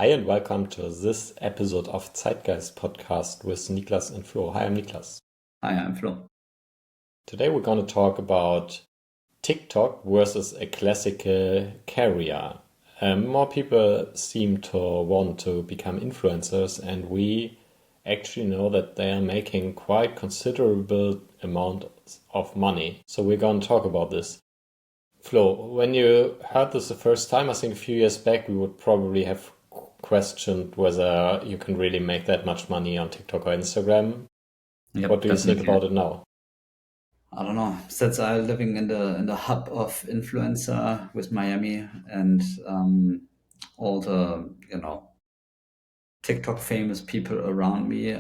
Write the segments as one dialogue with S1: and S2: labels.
S1: Hi and welcome to this episode of Zeitgeist podcast with Niklas and Flo. Hi, I'm Niklas.
S2: Hi, I'm Flo.
S1: Today we're going to talk about TikTok versus a classical career. More people seem to want to become influencers, and we actually know that they are making quite considerable amounts of money. So we're going to talk about this. Flo, when you heard this the first time, I think a few years back, we would probably have questioned whether you can really make that much money on TikTok or Instagram.
S2: Yep,
S1: What do you think
S2: definitely.
S1: about it now?
S2: I don't know. Since I'm living in the hub of influencer with Miami and all the TikTok famous people around me,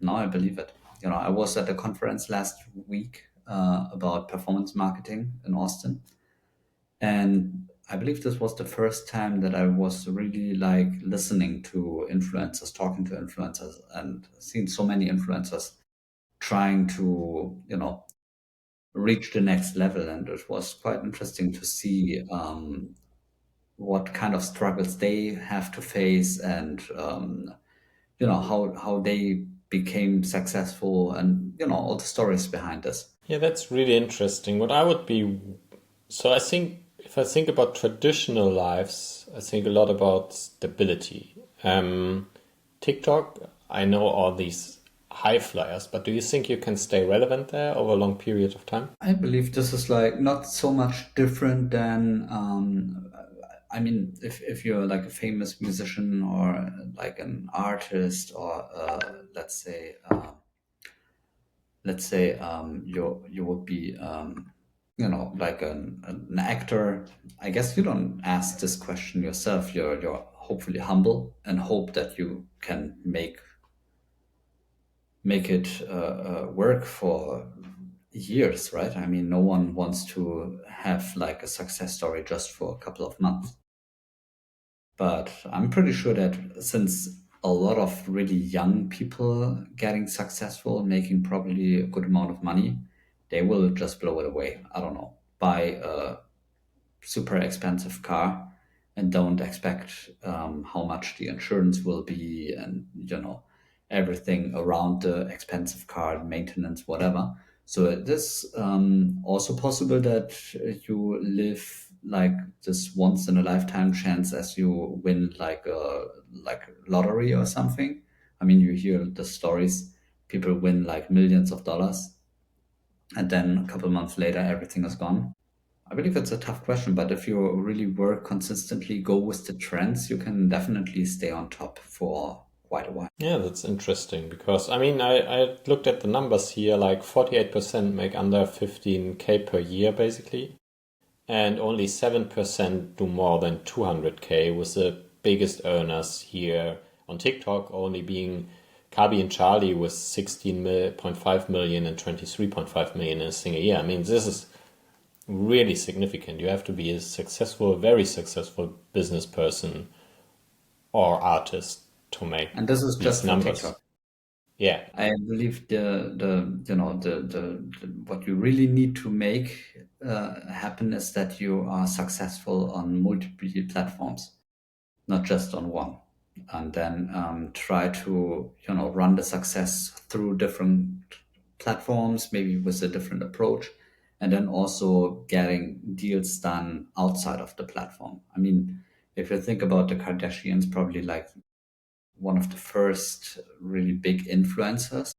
S2: now I believe it. I was at a conference last week about performance marketing in Austin, and I believe this was the first time that I was really like listening to influencers, talking to influencers, and seeing so many influencers trying to reach the next level. And it was quite interesting to see what kind of struggles they have to face, and how they became successful, and all the stories behind this.
S1: Yeah, that's really interesting. What I would be so I think if I think about traditional lives, I think a lot about stability. TikTok, I know all these high flyers, but do you think you can stay relevant there over a long period of time?
S2: I believe this is like not so much different than I mean, if you're like a famous musician or like an artist, or you would be like an actor. I guess you don't ask this question yourself. You're hopefully humble and hope that you can make it work for years, right? I mean, no one wants to have like a success story just for a couple of months. But I'm pretty sure that since a lot of really young people getting successful, making probably a good amount of money, they will just blow it away. I don't know, buy a super expensive car and don't expect how much the insurance will be, and everything around the expensive car, maintenance, whatever. So it is also possible that you live like this once in a lifetime chance, as you win like lottery or something. I mean, you hear the stories, people win like millions of dollars, and then a couple months later everything is gone. I believe it's a tough question, but if you really work consistently, go with the trends, you can definitely stay on top for quite a while.
S1: Yeah, that's interesting because I looked at the numbers here, like 48% make under 15K per year basically, and only 7% do more than 200K, with the biggest earners here on TikTok only being Kabi and Charlie with 16.5 million and 23.5 million in a single year. I mean, this is really significant. You have to be a successful, very successful business person or artist to make
S2: And this is
S1: these
S2: just for
S1: numbers.
S2: TikTok.
S1: Yeah.
S2: I believe the what you really need to make happen is that you are successful on multiple platforms, not just on one. And then try to run the success through different platforms, maybe with a different approach, and then also getting deals done outside of the platform. I mean, if you think about the Kardashians, probably like one of the first really big influencers,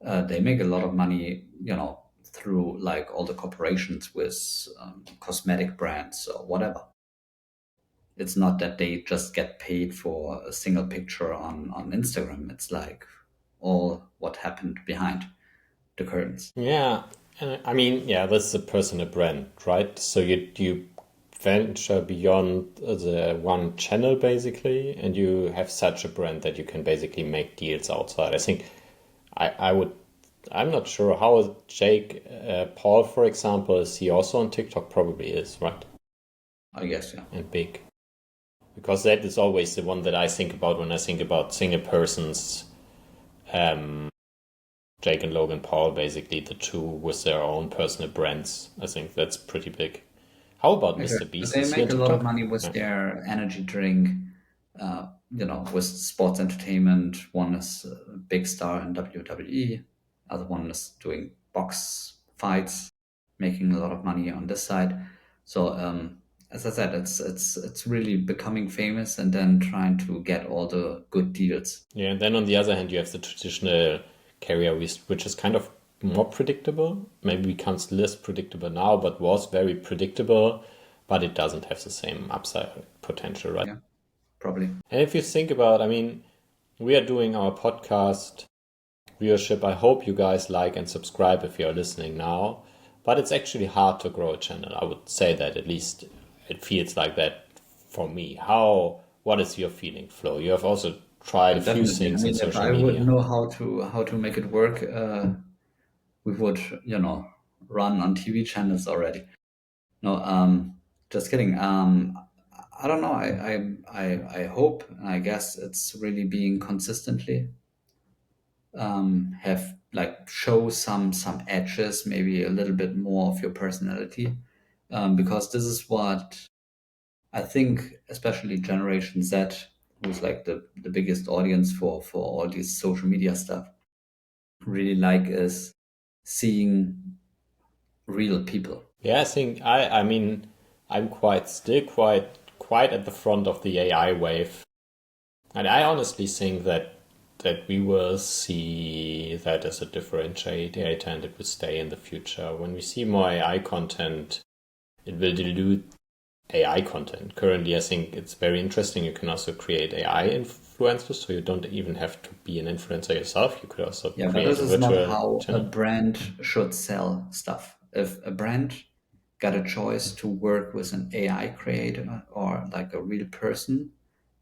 S2: they make a lot of money, through like all the corporations with cosmetic brands or whatever. It's not that they just get paid for a single picture on Instagram. It's like all what happened behind the curtains.
S1: Yeah. Yeah, that's a personal brand, right? So you venture beyond the one channel basically, and you have such a brand that you can basically make deals outside. I think I would. I'm not sure how Jake Paul, for example, is he also on TikTok? Probably is, right?
S2: I guess, yeah.
S1: And big. Because that is always the one that I think about when I think about single persons. Um, Jake and Logan Paul, basically the two with their own personal brands. I think that's pretty big. How about Mr.
S2: Exactly.
S1: Beast?
S2: They
S1: Is he on
S2: make a lot of
S1: TikTok?
S2: money with
S1: Yeah.
S2: their energy drink with sports entertainment. One is a big star in WWE, other one is doing box fights, making a lot of money on this side. So as I said, it's really becoming famous and then trying to get all the good deals.
S1: Yeah, and then on the other hand, you have the traditional carrier, which is kind of more predictable. Maybe becomes less predictable now, but was very predictable, but it doesn't have the same upside potential, right?
S2: Yeah, probably.
S1: And if you think about, I mean, we are doing our podcast viewership. I hope you guys like and subscribe if you're listening now. But it's actually hard to grow a channel. I would say that at least it feels like that for me. What is your feeling, Flo? You have also tried a few
S2: Definitely. I
S1: things in
S2: mean, if
S1: social
S2: I would
S1: media.
S2: know how to make it work, we would, run on TV channels already. No, just kidding. I don't know. I hope, and I guess it's really being consistently have like show some edges, maybe a little bit more of your personality, because this is what I think, especially Generation Z, who's like the biggest audience for all these social media stuff, really like is seeing real people.
S1: Yeah, I think I mean I'm quite at the front of the AI wave. And I honestly think that we will see that as a differentiator and it will stay in the future. When we see more AI content, it will dilute AI content. Currently, I think it's very interesting. You can also create AI influencers, so you don't even have to be an influencer yourself. You could also
S2: Yeah, but
S1: create
S2: this
S1: a
S2: is not
S1: virtual
S2: how a
S1: channel.
S2: brand should sell stuff. If a brand got a choice to work with an AI creator or like a real person,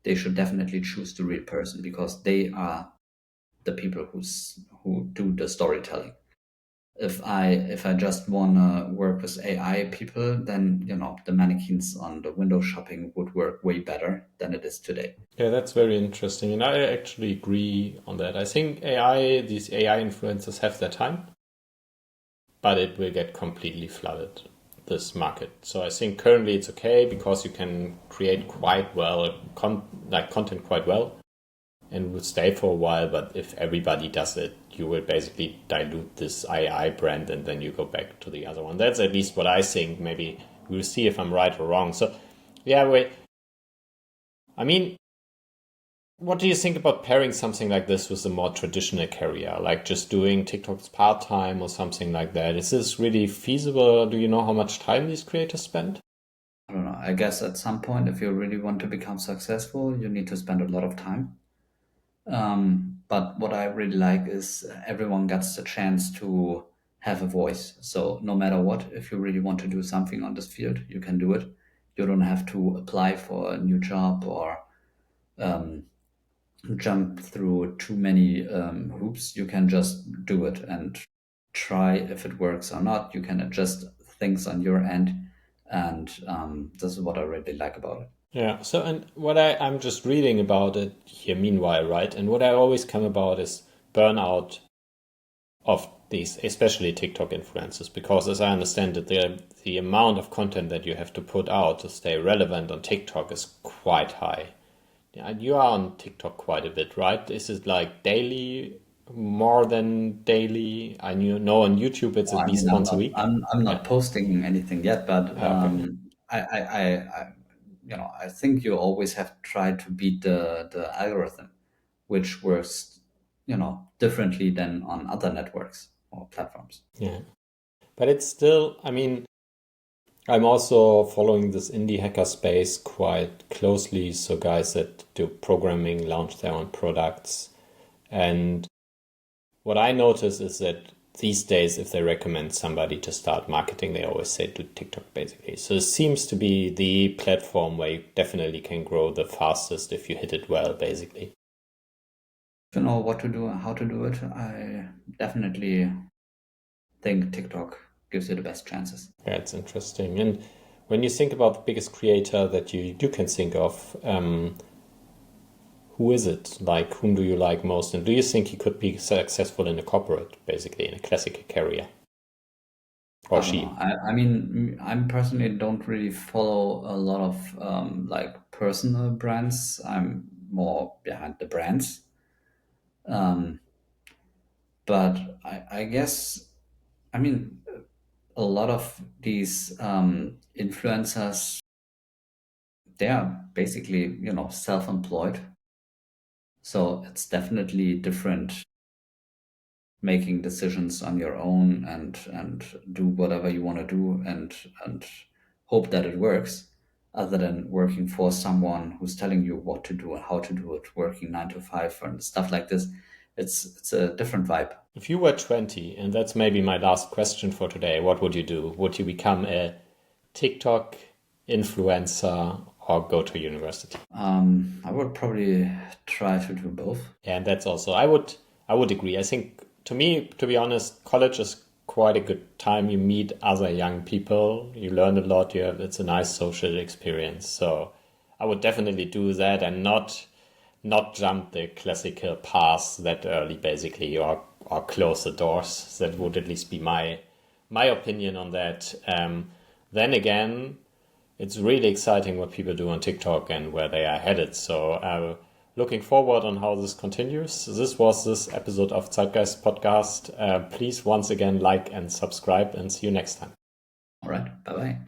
S2: they should definitely choose the real person because they are the people who do the storytelling. If I just wanna work with AI people, then the mannequins on the window shopping would work way better than it is today.
S1: Yeah, that's very interesting. And I actually agree on that. I think these AI influencers have their time, but it will get completely flooded, this market. So I think currently it's okay because you can create quite well, content quite well, and will stay for a while. But if everybody does it, you will basically dilute this AI brand, and then you go back to the other one. That's at least what I think. Maybe we'll see if I'm right or wrong. So, yeah, wait. I mean, what do you think about pairing something like this with a more traditional career, like just doing TikToks part time or something like that? Is this really feasible? Do you know how much time these creators spend?
S2: I don't know. I guess at some point, if you really want to become successful, you need to spend a lot of time. But what I really like is everyone gets the chance to have a voice. So no matter what, if you really want to do something on this field, you can do it. You don't have to apply for a new job or um, jump through too many hoops. You can just do it and try if it works or not. You can adjust things on your end, and this is what I really like about it.
S1: Yeah. So, and I'm just reading about it here meanwhile, right? And what I always come about is burnout of these, especially TikTok influencers, because as I understand it, the amount of content that you have to put out to stay relevant on TikTok is quite high. Yeah, and you are on TikTok quite a bit, right? Is it like daily, more than daily? I know on YouTube it's
S2: Well,
S1: at
S2: I mean,
S1: least
S2: I'm
S1: once a
S2: not,
S1: week.
S2: I'm
S1: Yeah.
S2: not posting anything yet, but
S1: Okay.
S2: I think you always have to try to beat the algorithm, which works, differently than on other networks or platforms.
S1: Yeah. But it's still, I mean, I'm also following this indie hacker space quite closely. So guys that do programming launch their own products. And what I notice is that these days, if they recommend somebody to start marketing, they always say do TikTok basically. So it seems to be the platform where you definitely can grow the fastest if you hit it well, basically.
S2: If you know what to do and how to do it, I definitely think TikTok gives you the best chances.
S1: Yeah, it's interesting. And when you think about the biggest creator that you can think of, who is it? Like, whom do you like most? And do you think he could be successful in a corporate, basically, in a classic career? or
S2: I don't
S1: she?
S2: know. I mean, I'm personally don't really follow a lot of like personal brands. I'm more behind the brands. Um, but I guess, I mean, a lot of these influencers, they are basically, self-employed. So it's definitely different making decisions on your own and do whatever you want to do and hope that it works, other than working for someone who's telling you what to do and how to do it, working 9 to 5 and stuff like this. It's a different vibe.
S1: If you were 20, and that's maybe my last question for today, what would you do? Would you become a TikTok influencer or go to university?
S2: I would probably try to do both.
S1: And that's also I would agree. I think to me, to be honest, college is quite a good time. You meet other young people, you learn a lot. It's a nice social experience. So I would definitely do that and not jump the classical path that early, basically, or close the doors. That would at least be my opinion on that. Then again, it's really exciting what people do on TikTok and where they are headed. So looking forward on how this continues. This was this episode of Zeitgeist podcast. Please once again like and subscribe, and see you next time.
S2: All right. Bye bye.